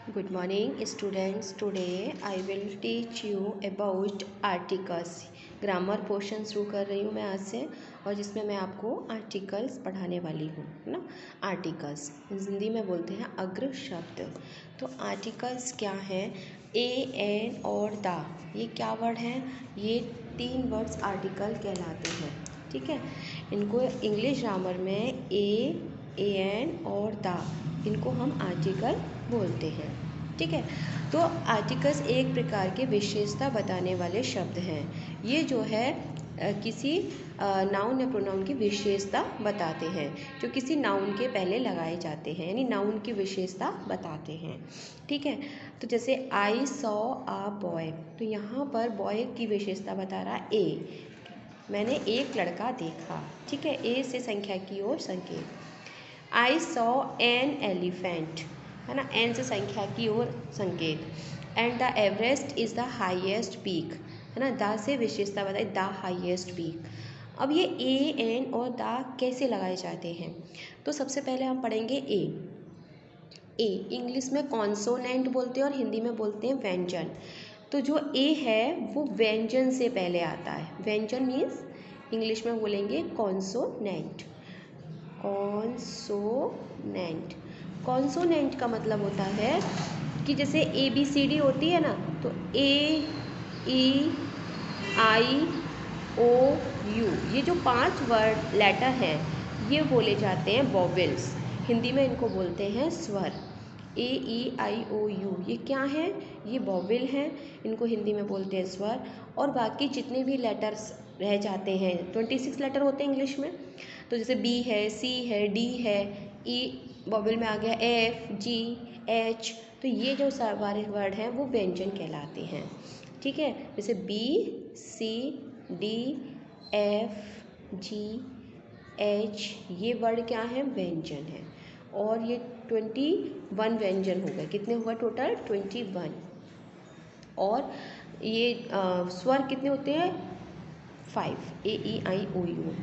Good morning students. Today I will teach you about articles. Grammar portion शुरू कर रही हूँ मैं आज से और जिसमें मैं आपको आर्टिकल्स पढ़ाने वाली हूँ, है ना। आर्टिकल्स हिंदी में बोलते हैं अग्र शब्द। तो आर्टिकल्स क्या हैं? ए, एन और द, ये क्या वर्ड हैं? ये 3 वर्ड्स आर्टिकल कहलाते हैं, ठीक है। इनको इंग्लिश ग्रामर में ए, एन और द, इनको हम आर्टिकल बोलते हैं, ठीक है। तो आर्टिकल्स एक प्रकार के विशेषता बताने वाले शब्द हैं। ये जो है किसी नाउन या प्रोनाउन की विशेषता बताते हैं, जो किसी नाउन के पहले लगाए जाते हैं, यानी नाउन की विशेषता बताते हैं, ठीक है। तो जैसे आई सॉ अ बॉय, तो यहाँ पर बॉय की विशेषता बता रहा है ए, मैंने एक लड़का देखा, ठीक है। ए से संख्या की ओर संकेत। आई सॉ एन एलिफेंट, है ना, एन से संख्या की ओर संकेत। And the Everest is the highest peak, है ना, द से विशेषता बताई, द हाईएस्ट पीक। अब ये ए, एन और द कैसे लगाए जाते हैं? तो सबसे पहले हम पढ़ेंगे ए। ए इंग्लिश में कॉन्सोनेंट बोलते हैं और हिंदी में बोलते हैं व्यंजन। तो जो ए है वो व्यंजन से पहले आता है। व्यंजन मीन्स इंग्लिश में बोलेंगे कॉन्सोनेंट। कॉन्सोनेंट, कॉन्सोनेंट का मतलब होता है कि जैसे ए बी सी डी होती है ना, तो ए, ई, आई, ओ, यू, ये जो 5 वर्ड लेटर हैं ये बोले जाते हैं वॉवेल्स। हिंदी में इनको बोलते हैं स्वर। ए, ई, आई, ओ, यू, ये क्या हैं? ये वॉवेल हैं, इनको हिंदी में बोलते हैं स्वर। और बाकी जितने भी लेटर्स रह जाते हैं, 26 लेटर होते हैं इंग्लिश में। तो जैसे बी है, सी है, डी है, ई वॉवेल में आ गया, एफ, जी, एच, तो ये जो सारे वर्ड हैं वो व्यंजन कहलाते हैं, ठीक है। जैसे बी, सी, डी, एफ, जी, एच, ये वर्ड क्या है? व्यंजन है। और ये 21 व्यंजन हो गए। कितने हुआ टोटल? 21। और ये स्वर कितने होते हैं? 5, ए, ई, आई, ओ, यू।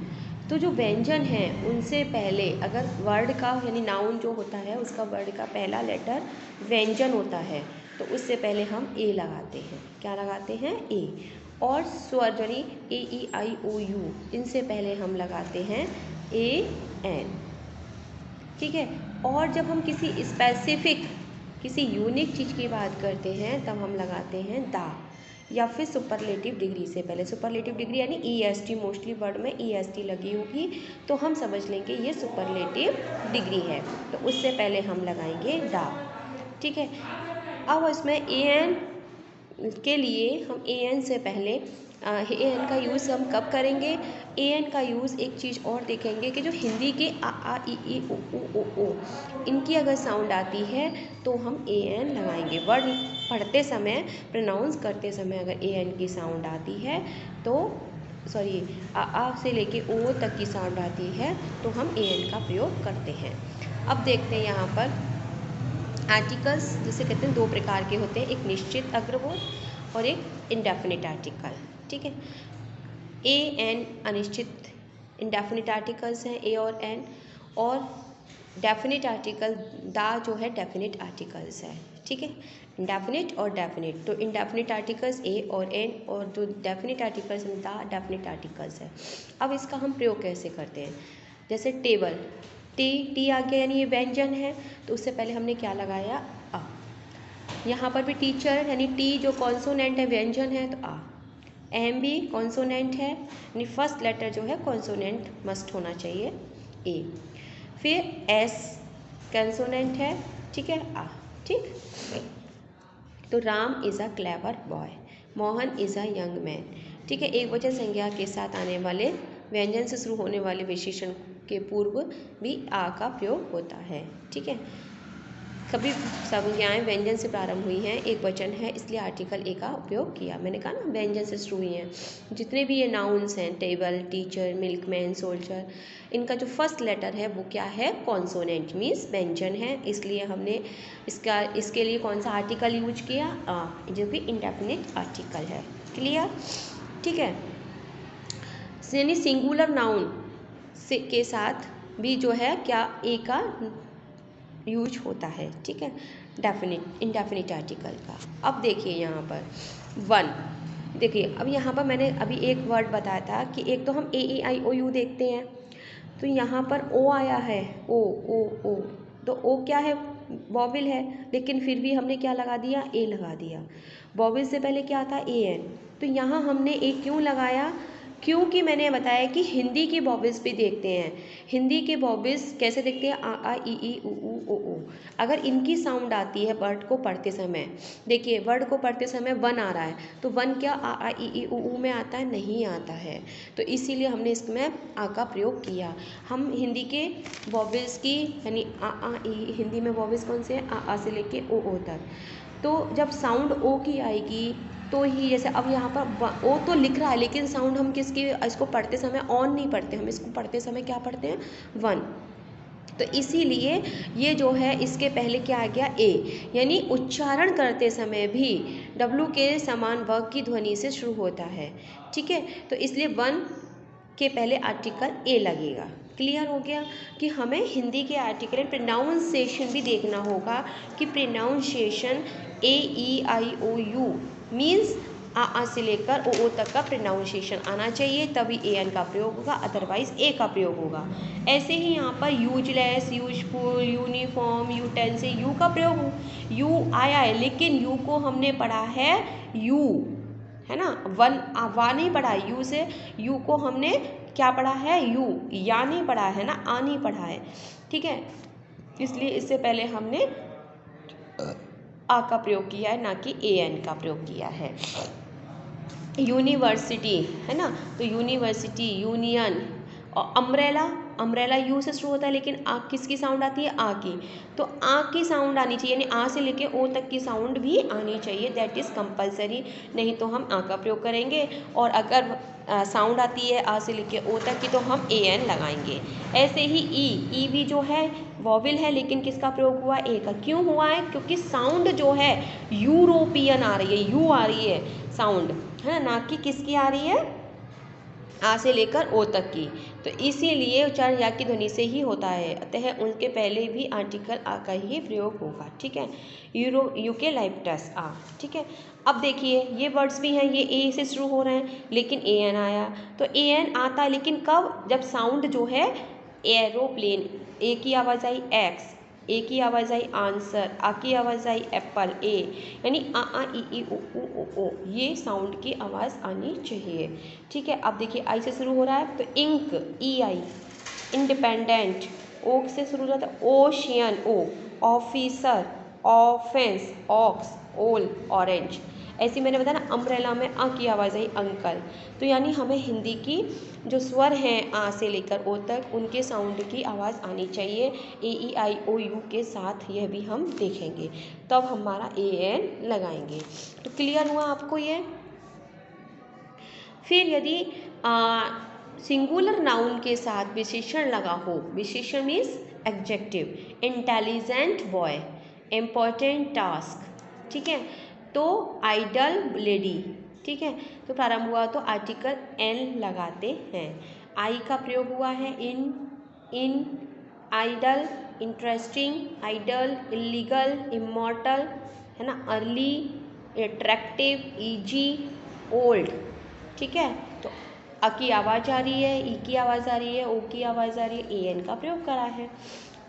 तो जो व्यंजन हैं उनसे पहले अगर वर्ड का यानी नाउन जो होता है उसका वर्ड का पहला लेटर व्यंजन होता है तो उससे पहले हम ए लगाते हैं। क्या लगाते हैं? ए। और स्वर यानी ए, ई, आई, ओ, यू, इनसे पहले हम लगाते हैं ए, एन, ठीक है। और जब हम किसी स्पेसिफिक, किसी यूनिक चीज़ की बात करते हैं तब हम लगाते हैं दा, या फिर सुपरलेटिव डिग्री से पहले। सुपरलेटिव डिग्री यानी E S T, mostly word में ई एस टी लगी होगी तो हम समझ लेंगे ये सुपरलेटिव डिग्री है, तो उससे पहले हम लगाएंगे दा, ठीक है। अब इसमें ए एन के लिए हम ए एन से पहले ए एन का यूज़ हम कब करेंगे? ए एन का यूज़ एक चीज़ और देखेंगे कि जो हिंदी के आ ई उ ओ इनकी अगर साउंड आती है तो हम ए एन लगाएंगे। वर्ड पढ़ते समय, प्रोनाउंस करते समय अगर ए एन की साउंड आती है तो सॉरी आ से लेके ओ तक की साउंड आती है तो हम ए एन का प्रयोग करते हैं। अब देखते हैं यहाँ पर आर्टिकल्स जिसे कहते हैं 2 प्रकार के होते हैं, एक निश्चित अग्रबोध और एक इंडेफिनिट आर्टिकल, ठीक है। ए, एन अनिश्चित इंडेफिनिट आर्टिकल्स हैं, ए और एन। और डेफिनिट आर्टिकल दा जो है डेफिनिट आर्टिकल्स है, ठीक है। इंडेफिनिट और डेफिनिट, तो इंडेफिनिट आर्टिकल्स ए और एन, और जो डेफिनिट आर्टिकल्स हैं दा डेफिनिट आर्टिकल्स है। अब इसका हम प्रयोग कैसे करते हैं? जैसे टेबल, टी आ गया यानी ये व्यंजन है, तो उससे पहले हमने क्या लगाया? आ। यहाँ पर भी टीचर यानी टी जो कॉन्सोनेंट है व्यंजन है तो आ। एम भी कॉन्सोनेंट है यानी फर्स्ट लेटर जो है कॉन्सोनेंट मस्ट होना चाहिए, ए। फिर एस कंसोनेंट है, ठीक है, आ, ठीक। तो Ram is a clever boy, Mohan is a young man, ठीक है। एक वचन संज्ञा के साथ आने वाले व्यंजन से शुरू होने वाले विशेषण के पूर्व भी आ का प्रयोग होता है, ठीक है। सभी संज्ञाएं व्यंजन से प्रारंभ हुई हैं, एक वचन है इसलिए आर्टिकल ए का उपयोग किया। मैंने कहा ना व्यंजन से शुरू हुई हैं। जितने भी ये नाउन्स हैं, टेबल, टीचर, मिल्कमैन, सोल्जर, इनका जो फर्स्ट लेटर है वो क्या है? कॉन्सोनेंट मीन्स व्यंजन है, इसलिए हमने इसके लिए कौन सा आर्टिकल यूज किया? आ, जो कि इंडेफिनिट आर्टिकल है। क्लियर? ठीक है। यानी सिंगुलर नाउन से के साथ भी जो है क्या ए का यूज होता है, ठीक है। डेफिनिट इंडेफिनिट आर्टिकल का। अब देखिए यहाँ पर वन, देखिए अब यहाँ पर मैंने अभी एक वर्ड बताया था कि एक तो हम AEIOU देखते हैं, तो यहाँ पर ओ आया है, ओ, तो ओ क्या है, वॉविल है, लेकिन फिर भी हमने क्या लगा दिया, ए लगा दिया। वॉविल से पहले क्या था, AN, तो यहाँ हमने ए क्यों लगाया, क्योंकि मैंने बताया कि हिंदी की वॉविल्स भी देखते हैं। हिंदी के वॉविल्स कैसे देखते हैं, आ ई ई उ ओ। अगर इनकी साउंड आती है वर्ड को पढ़ते समय, देखिए वर्ड को पढ़ते समय वन आ रहा है, तो वन क्या आ ई ई उ में आता है, नहीं आता है, तो इसीलिए हमने इसमें आ का प्रयोग किया। हम हिंदी के वॉविल्स की यानी आ ई, हिंदी में वॉविल्स कौन से हैं, आ से लेके ओ तक, तो जब साउंड ओ की आएगी तो ही, जैसे अब यहाँ पर ओ तो लिख रहा है लेकिन साउंड हम किसकी, इसको पढ़ते समय ऑन नहीं पढ़ते, हम इसको पढ़ते समय क्या पढ़ते हैं, वन, तो इसीलिए ये जो है इसके पहले क्या आ गया, ए, यानी उच्चारण करते समय भी डब्लू के समान व की ध्वनि से शुरू होता है, ठीक है, तो इसलिए वन के पहले आर्टिकल ए लगेगा। क्लियर हो गया कि हमें हिंदी के आर्टिकल प्रोनाउंसिएशन भी देखना होगा कि प्रोनाउंसिएशन AEIOU मीन्स आ से लेकर ओ तक का प्रोनाउंसिएशन आना चाहिए, तभी AN का प्रयोग होगा, अदरवाइज ए का प्रयोग होगा। ऐसे ही यहाँ पर useless, useful, uniform, utensil, you का प्रयोग, यू आया है लेकिन यू को हमने पढ़ा है यू, है ना, वा नहीं पढ़ा, यू से यू को हमने क्या पढ़ा है, यू, या नहीं पढ़ा है ना, आ नहीं पढ़ा है, ठीक है, इसलिए इससे पहले हमने आ का प्रयोग किया है, ना कि AN का प्रयोग किया है। यूनिवर्सिटी है ना, तो यूनिवर्सिटी, यूनियन, और अम्ब्रेला, अम्ब्रेला यू से शुरू होता है लेकिन आ किसकी साउंड आती है, आ की, तो आ की साउंड आनी चाहिए, यानी आ से लेके ओ तक की साउंड भी आनी चाहिए, दैट इज़ कंपलसरी, नहीं तो हम आ का प्रयोग करेंगे, और अगर साउंड आती है आ से लेके ओ तक की तो हम AN लगाएंगे। ऐसे ही ई भी जो है वॉविल है लेकिन किसका प्रयोग हुआ, ए का, क्यों हुआ है, क्योंकि साउंड जो है यूरोपियन आ रही है, यू आ रही है साउंड, है ना कि किसकी आ रही है, आ से लेकर ओ तक की, तो इसीलिए उच्चारण या की ध्वनि से ही होता है, अतः उनके पहले भी आर्टिकल आ का ही प्रयोग होगा, ठीक है। यूकेलिप्टस आ, ठीक है। अब देखिए ये वर्ड्स भी हैं, ये ए से शुरू हो रहे हैं लेकिन AN आया, तो AN आता है लेकिन कब, जब साउंड जो है एरोप्लेन, ए की आवाज़ आई एक्स, ए की आवाज़ आई आंसर, आ की आवाज़ आई एप्पल, ए, यानी आ ई ओ, ये साउंड की आवाज़ आनी चाहिए, ठीक है। अब देखिए आई से शुरू हो रहा है तो इंक, EI, इंडिपेंडेंट, ओ से शुरू हो जाता है, ओशियन, ओ, ऑफिसर, ऑफेंस, ऑक्स, ओल, ऑरेंज, ऐसी मैंने बताया ना, अम्ब्रेला में आ की आवाज़ आई अंकल, तो यानी हमें हिंदी की जो स्वर हैं आ से लेकर ओ तक उनके साउंड की आवाज़ आनी चाहिए, AEIOU के साथ, यह भी हम देखेंगे, तब हमारा AN लगाएंगे। तो क्लियर हुआ आपको ये। फिर यदि सिंगुलर नाउन के साथ विशेषण लगा हो, विशेषण means adjective, intelligent boy, important task, ठीक है, तो आइडल लेडी, ठीक है, तो प्रारंभ हुआ तो आर्टिकल N लगाते हैं। आई का प्रयोग हुआ है इन, idle, interesting, idle, illegal, immortal, है ना, अर्ली, अट्रैक्टिव, इजी, ओल्ड, ठीक है, तो अ की आवाज़ आ रही है, ई की आवाज़ आ रही है, ओ की आवाज़ आ रही है, AN का प्रयोग करा है।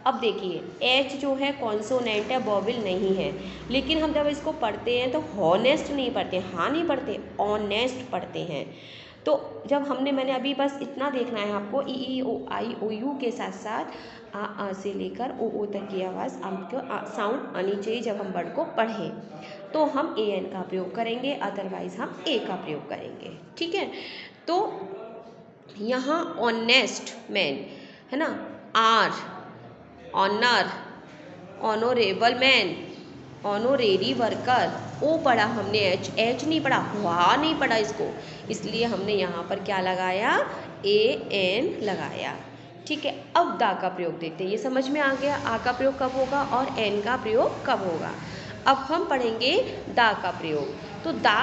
अब देखिए H जो है कॉन्सोनेंट है, वॉविल नहीं है, लेकिन हम जब इसको पढ़ते हैं तो हॉनेस्ट नहीं पढ़ते, हाँ नहीं पढ़ते, ऑनेस्ट पढ़ते हैं, तो जब मैंने अभी बस इतना देखना है आपको, EEOIOU के साथ साथ आ से लेकर ओ तक की आवाज़ आपको साउंड आनी चाहिए, जब हम वर्ड को पढ़ें तो हम AN का प्रयोग करेंगे, अदरवाइज हम A का प्रयोग करेंगे, ठीक है। तो यहाँ ऑनेस्ट मैन, है ना, आर, ऑनर, ऑनोरेबल मैन, ऑनोरेरी वर्कर, ओ पढ़ा हमने, एच नहीं पढ़ा, हुआ नहीं पढ़ा इसको, इसलिए हमने यहाँ पर क्या लगाया, AN लगाया, ठीक है। अब दा का प्रयोग देखते हैं, ये समझ में आ गया आ का प्रयोग कब होगा और N का प्रयोग कब होगा। अब हम पढ़ेंगे दा का प्रयोग, तो दा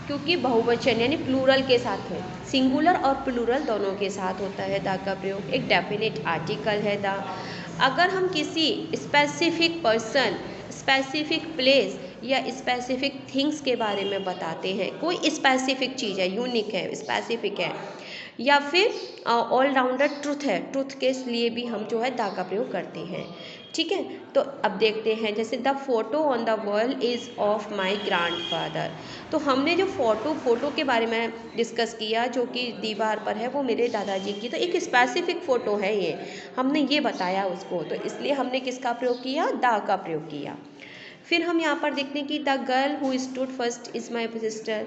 क्योंकि बहुवचन यानी प्लूरल के साथ है, सिंगुलर और प्लूरल दोनों के साथ होता है दा का प्रयोग, एक डेफिनेट आर्टिकल है दा। अगर हम किसी स्पेसिफिक पर्सन, स्पेसिफिक प्लेस या स्पेसिफिक थिंग्स के बारे में बताते हैं, कोई स्पेसिफिक चीज़ है, यूनिक है, स्पेसिफिक है, या फिर ऑलराउंडर ट्रुथ है, ट्रुथ के लिए भी हम जो है द का प्रयोग करते हैं। ठीक है, तो अब देखते हैं, जैसे the photo on the wall is of my grandfather. तो हमने जो फोटो के बारे में डिस्कस किया जो कि दीवार पर है, वो मेरे दादाजी की, तो एक स्पेसिफिक फ़ोटो है ये, हमने ये बताया उसको, तो इसलिए हमने किसका प्रयोग किया, द का प्रयोग किया। फिर हम यहाँ पर देखते हैं कि the girl who stood first is my sister.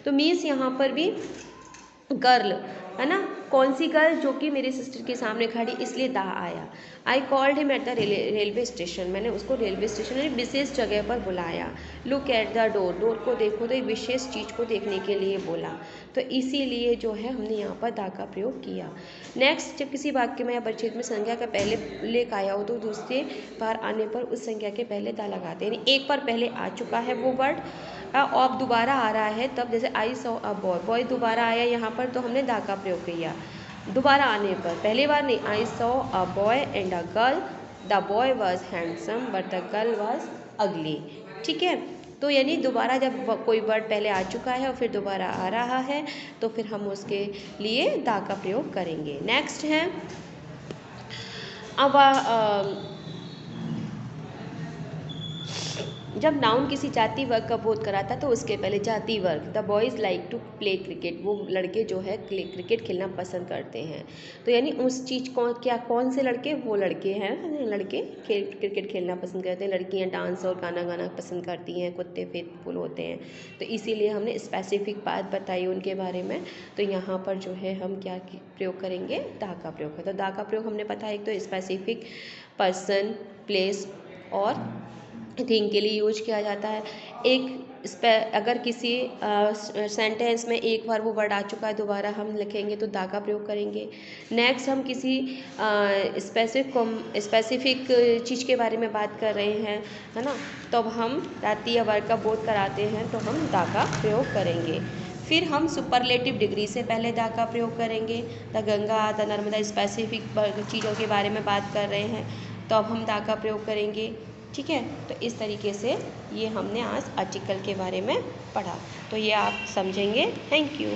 तो मीन्स यहाँ पर भी गर्ल है ना, कौन सी गर्ल, जो कि मेरे सिस्टर के सामने खड़ी, इसलिए दा आया। I called him at the railway station, मैंने उसको रेलवे स्टेशन एक विशेष जगह पर बुलाया। Look at the door, door को देखो, तो एक विशेष चीज़ को देखने के लिए बोला, तो इसीलिए जो है हमने यहाँ पर दा का प्रयोग किया। नेक्स्ट, जब किसी वाक्य में या परिच्छेद में संज्ञा का पहले लेख आया हो तो दूसरे बार आने पर उस संज्ञा के पहले दा लगाते हैं, यानी एक बार पहले आ चुका है वो वर्ड और दोबारा आ रहा है तब, जैसे I saw a boy, boy दोबारा आया यहाँ पर, तो हमने दा का प्रयोग किया। दोबारा आने पर, पहली बार नहीं, I saw a boy and a girl, the boy was handsome but the girl was अगली। ठीक है, तो यानी दोबारा जब कोई वर्ड पहले आ चुका है और फिर दोबारा आ रहा है तो फिर हम उसके लिए दा का प्रयोग करेंगे। नेक्स्ट है, अब जब नाउन किसी जाति वर्ग का बोध कराता तो उसके पहले जाति वर्ग, the boys like to play cricket, वो लड़के जो है क्रिकेट खेलना पसंद करते हैं, तो यानी उस चीज़ को क्या, कौन से लड़के, वो लड़के हैं, लड़के क्रिकेट खेलना पसंद करते हैं, लड़कियां डांस और गाना गाना पसंद करती हैं, कुत्ते फेथफुल होते हैं, तो इसीलिए हमने स्पेसिफिक बात बताई उनके बारे में। तो यहाँ पर जो है हम क्या प्रयोग करेंगे, दा का प्रयोग करें। तो दा का प्रयोग हमने पता है, एक तो स्पेसिफिक पर्सन, प्लेस और थिंग के लिए यूज किया जाता है। अगर किसी सेंटेंस में एक बार वो वर्ड आ चुका है, दोबारा हम लिखेंगे तो दा का प्रयोग करेंगे। नेक्स्ट, हम किसी स्पेसिफिक चीज़ के बारे में बात कर रहे हैं, है ना, तब हम जाति या वर्ग का बोध कराते हैं तो हम दा का प्रयोग करेंगे। फिर हम सुपरलेटिव डिग्री से पहले दा का प्रयोग करेंगे। The Ganga, the Narmada, specific चीज़ों के बारे में बात कर रहे हैं तो अब हम दा का प्रयोग करेंगे। ठीक है, तो इस तरीके से ये हमने आज आर्टिकल के बारे में पढ़ा, तो ये आप समझेंगे। Thank you.